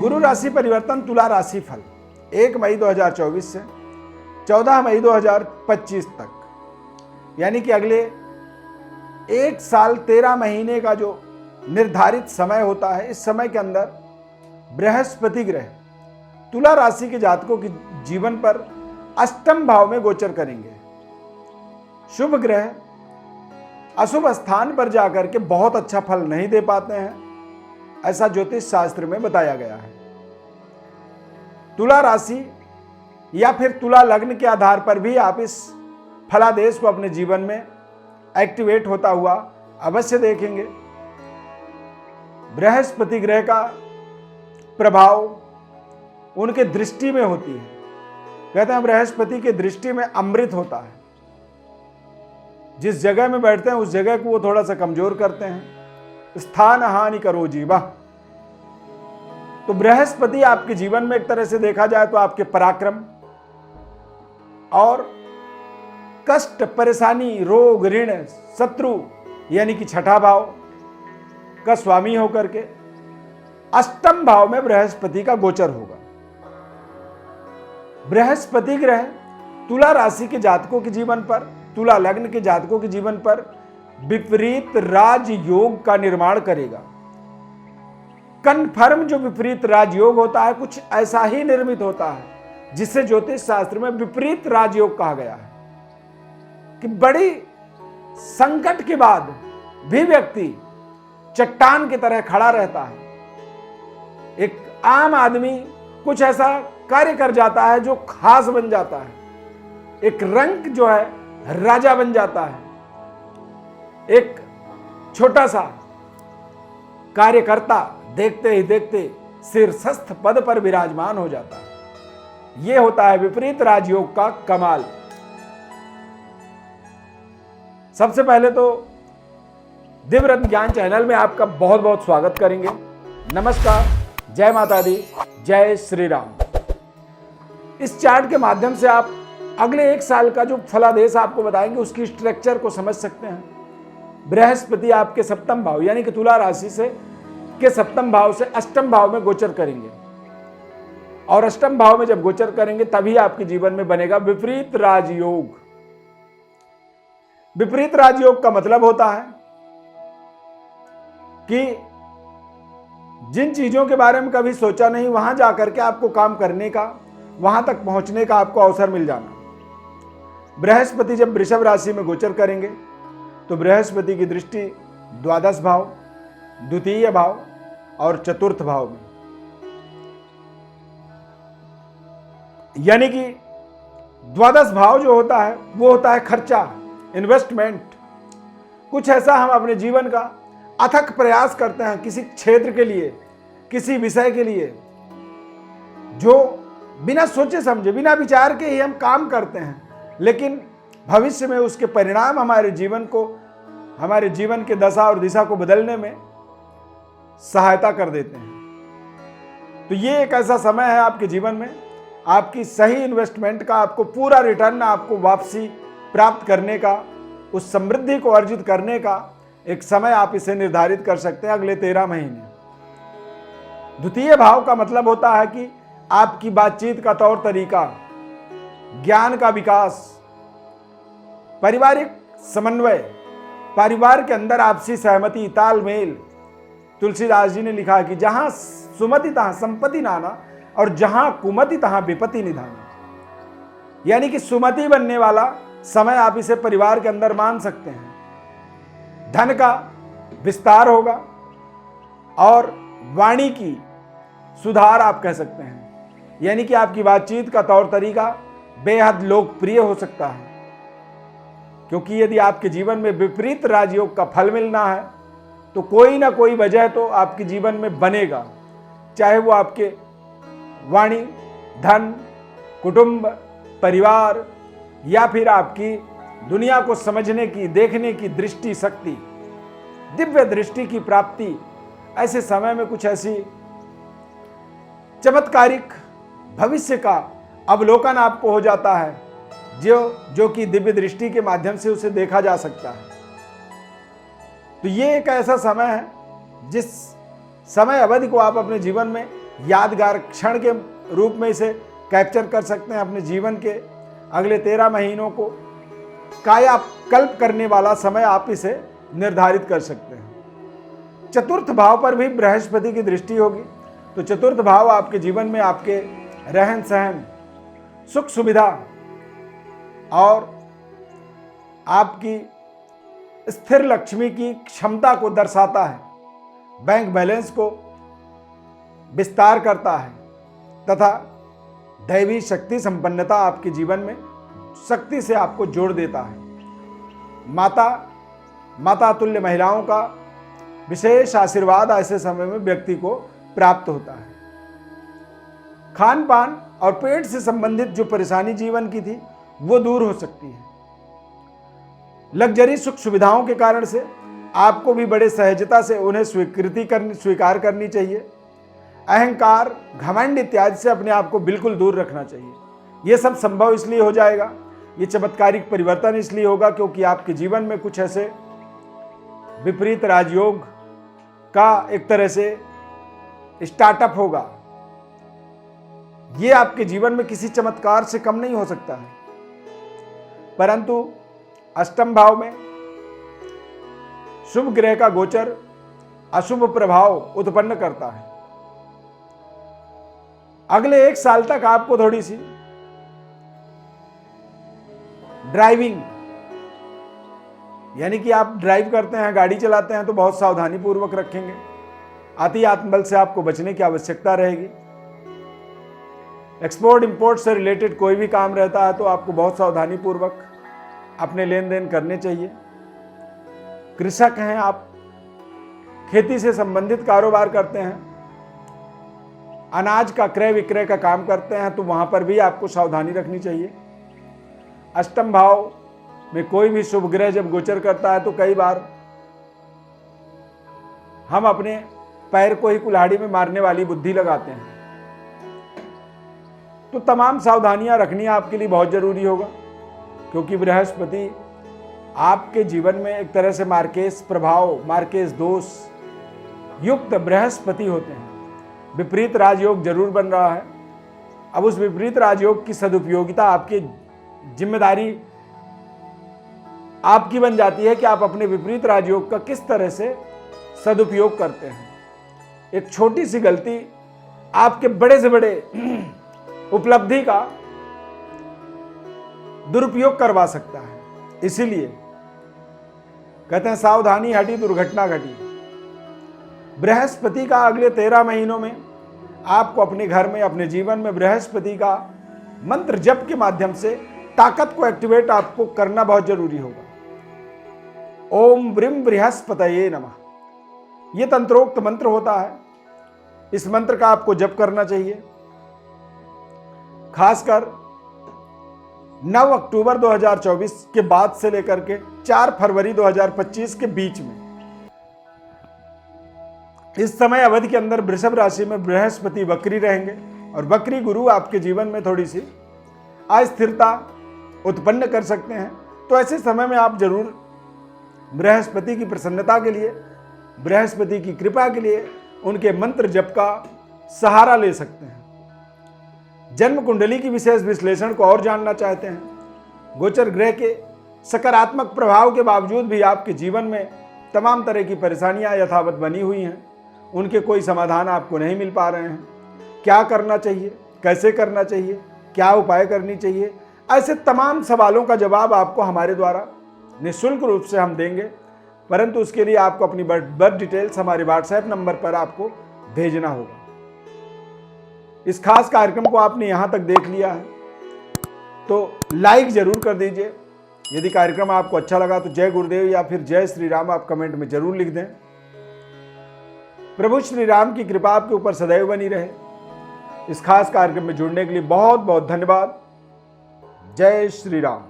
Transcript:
गुरु राशि परिवर्तन तुला राशि फल 1 मई 2024 से 14 मई 2025 तक, यानी कि अगले 1 साल 13 महीने का जो निर्धारित समय होता है, इस समय के अंदर बृहस्पति ग्रह तुला राशि के जातकों के जीवन पर अष्टम भाव में गोचर करेंगे। शुभ ग्रह अशुभ स्थान पर जाकर के बहुत अच्छा फल नहीं दे पाते हैं, ऐसा ज्योतिष शास्त्र में बताया गया है। तुला राशि या फिर तुला लग्न के आधार पर भी आप इस फलादेश को अपने जीवन में एक्टिवेट होता हुआ अवश्य देखेंगे। बृहस्पति ग्रह का प्रभाव उनके दृष्टि में होती है। कहते हैं बृहस्पति की दृष्टि में अमृत होता है। जिस जगह में बैठते हैं उस जगह को वो थोड़ा सा कमजोर करते हैं। स्थान हानि करो जीवा। तो बृहस्पति आपके जीवन में एक तरह से देखा जाए तो आपके पराक्रम और कष्ट, परेशानी, रोग, ऋण, शत्रु यानी कि छठा भाव का स्वामी होकर के अष्टम भाव में बृहस्पति का गोचर होगा। बृहस्पति ग्रह तुला राशि के जातकों के जीवन पर, तुला लग्न के जातकों के जीवन पर विपरीत राजयोग का निर्माण करेगा। कन्फर्म जो विपरीत राजयोग होता है कुछ ऐसा ही निर्मित होता है जिसे ज्योतिष शास्त्र में विपरीत राजयोग कहा गया है कि बड़ी संकट के बाद भी व्यक्ति चट्टान की तरह खड़ा रहता है। एक आम आदमी कुछ ऐसा कार्य कर जाता है जो खास बन जाता है। एक रंक जो है राजा बन जाता है। एक छोटा सा कार्यकर्ता देखते ही देखते शीर्षस्थ पद पर विराजमान हो जाता है। यह होता है विपरीत राजयोग का कमाल। सबसे पहले तो दिव्यरत्न ज्ञान चैनल में आपका बहुत बहुत स्वागत करेंगे। नमस्कार, जय माता दी, जय श्री राम। इस चार्ट के माध्यम से आप अगले 1 साल का जो फलादेश आपको बताएंगे उसकी स्ट्रक्चर को समझ सकते हैं। बृहस्पति आपके सप्तम भाव यानी कि तुला राशि से के सप्तम भाव से अष्टम भाव में गोचर करेंगे और अष्टम भाव में जब गोचर करेंगे तभी आपके जीवन में बनेगा विपरीत राजयोग। विपरीत राजयोग का मतलब होता है कि जिन चीजों के बारे में कभी सोचा नहीं वहां जाकर के आपको काम करने का, वहां तक पहुंचने का आपको अवसर मिल जाना। बृहस्पति जब वृषभ राशि में गोचर करेंगे तो बृहस्पति की दृष्टि द्वादश भाव, द्वितीय भाव और चतुर्थ भाव में, यानी कि द्वादश भाव जो होता है वो होता है खर्चा, इन्वेस्टमेंट। कुछ ऐसा हम अपने जीवन का अथक प्रयास करते हैं किसी क्षेत्र के लिए, किसी विषय के लिए, जो बिना सोचे समझे, बिना विचार के ही हम काम करते हैं, लेकिन भविष्य में उसके परिणाम हमारे जीवन को, हमारे जीवन के दशा और दिशा को बदलने में सहायता कर देते हैं। तो ये एक ऐसा समय है आपके जीवन में, आपकी सही इन्वेस्टमेंट का आपको पूरा रिटर्न, आपको वापसी प्राप्त करने का, उस समृद्धि को अर्जित करने का एक समय आप इसे निर्धारित कर सकते हैं अगले 13 महीने। द्वितीय भाव का मतलब होता है कि आपकी बातचीत का तौर तरीका, ज्ञान का विकास, पारिवारिक समन्वय, परिवार के अंदर आपसी सहमति, तालमेल। तुलसीदास जी ने लिखा कि जहां सुमति तहां संपत्ति नाना और जहां कुमति तहां विपत्ति निधाना। यानी कि सुमति बनने वाला समय आप इसे परिवार के अंदर मान सकते हैं। धन का विस्तार होगा और वाणी की सुधार आप कह सकते हैं। यानी कि आपकी बातचीत का तौर तरीका बेहद लोकप्रिय हो सकता है, क्योंकि यदि आपके जीवन में विपरीत राजयोग का फल मिलना है तो कोई ना कोई वजह तो आपके जीवन में बनेगा, चाहे वो आपके वाणी, धन, कुटुंब, परिवार या फिर आपकी दुनिया को समझने की, देखने की दृष्टि शक्ति, दिव्य दृष्टि की प्राप्ति। ऐसे समय में कुछ ऐसी चमत्कारिक भविष्य का अवलोकन आपको हो जाता है जो कि दिव्य दृष्टि के माध्यम से उसे देखा जा सकता है। तो ये एक ऐसा समय है जिस समय अवधि को आप अपने जीवन में यादगार क्षण के रूप में इसे कैप्चर कर सकते हैं। अपने जीवन के अगले 13 महीनों को कायाकल्प करने वाला समय आप इसे निर्धारित कर सकते हैं। चतुर्थ भाव पर भी बृहस्पति की दृष्टि होगी, तो चतुर्थ भाव आपके जीवन में आपके रहन सहन, सुख सुविधा और आपकी स्थिर लक्ष्मी की क्षमता को दर्शाता है, बैंक बैलेंस को विस्तार करता है तथा दैवी शक्ति संपन्नता आपके जीवन में शक्ति से आपको जोड़ देता है। माता तुल्य महिलाओं का विशेष आशीर्वाद ऐसे समय में व्यक्ति को प्राप्त होता है। खान पान और पेट से संबंधित जो परेशानी जीवन की थी वो दूर हो सकती है। लग्जरी सुख सुविधाओं के कारण से आपको भी बड़े सहजता से उन्हें स्वीकार करनी चाहिए। अहंकार, घमंड इत्यादि से अपने आप को बिल्कुल दूर रखना चाहिए। ये सब संभव इसलिए हो जाएगा, ये चमत्कारिक परिवर्तन इसलिए होगा क्योंकि आपके जीवन में कुछ ऐसे विपरीत राजयोग का एक तरह से स्टार्टअप होगा। ये आपके जीवन में किसी चमत्कार से कम नहीं हो सकता है, परंतु अष्टम भाव में शुभ ग्रह का गोचर अशुभ प्रभाव उत्पन्न करता है। अगले 1 साल तक आपको थोड़ी सी ड्राइविंग, यानी कि आप ड्राइव करते हैं, गाड़ी चलाते हैं तो बहुत सावधानी पूर्वक रखेंगे। अति आत्मबल से आपको बचने की आवश्यकता रहेगी। एक्सपोर्ट इंपोर्ट से रिलेटेड कोई भी काम रहता है तो आपको बहुत सावधानी पूर्वक अपने लेन देन करने चाहिए। कृषक हैं आप, खेती से संबंधित कारोबार करते हैं, अनाज का क्रय विक्रय का काम करते हैं तो वहां पर भी आपको सावधानी रखनी चाहिए। अष्टम भाव में कोई भी शुभ ग्रह जब गोचर करता है तो कई बार हम अपने पैर को ही कुल्हाड़ी में मारने वाली बुद्धि लगाते हैं। तो तमाम सावधानियां रखनी आपके लिए बहुत जरूरी होगा, क्योंकि बृहस्पति आपके जीवन में एक तरह से मार्केस प्रभाव, मार्केस दोष युक्त बृहस्पति होते हैं। विपरीत राजयोग जरूर बन रहा है। अब उस विपरीत राजयोग की सदुपयोगिता आपकी जिम्मेदारी आपकी बन जाती है कि आप अपने विपरीत राजयोग का किस तरह से सदुपयोग करते हैं। एक छोटी सी गलती आपके बड़े से बड़े उपलब्धि का दुरुपयोग करवा सकता है। इसीलिए कहते हैं सावधानी हटी दुर्घटना घटी। बृहस्पति का अगले 13 महीनों में आपको अपने घर में, अपने जीवन में बृहस्पति का मंत्र जप के माध्यम से ताकत को एक्टिवेट आपको करना बहुत जरूरी होगा। ओम ब्रीम बृहस्पतये नमः, यह तंत्रोक्त मंत्र होता है। इस मंत्र का आपको जप करना चाहिए। खासकर 9 अक्टूबर 2024 के बाद से लेकर के 4 फरवरी 2025 के बीच में, इस समय अवधि के अंदर वृषभ राशि में बृहस्पति वक्री रहेंगे और वक्री गुरु आपके जीवन में थोड़ी सी अस्थिरता उत्पन्न कर सकते हैं। तो ऐसे समय में आप जरूर बृहस्पति की प्रसन्नता के लिए, बृहस्पति की कृपा के लिए उनके मंत्र जप का सहारा ले सकते हैं। जन्म कुंडली की विशेष विश्लेषण को और जानना चाहते हैं, गोचर ग्रह के सकारात्मक प्रभाव के बावजूद भी आपके जीवन में तमाम तरह की परेशानियां यथावत बनी हुई हैं, उनके कोई समाधान आपको नहीं मिल पा रहे हैं। क्या करना चाहिए, कैसे करना चाहिए, क्या उपाय करनी चाहिए, ऐसे तमाम सवालों का जवाब आपको हमारे द्वारा निःशुल्क रूप से हम देंगे। परंतु उसके लिए आपको अपनी बर्थ डिटेल्स हमारे व्हाट्सएप नंबर पर आपको भेजना होगा। इस खास कार्यक्रम को आपने यहाँ तक देख लिया है तो लाइक जरूर कर दीजिए। यदि कार्यक्रम आपको अच्छा लगा तो जय गुरुदेव या फिर जय श्री राम आप कमेंट में जरूर लिख दें। प्रभु श्री राम की कृपा आपके ऊपर सदैव बनी रहे। इस खास कार्यक्रम में जुड़ने के लिए बहुत बहुत धन्यवाद। जय श्री राम।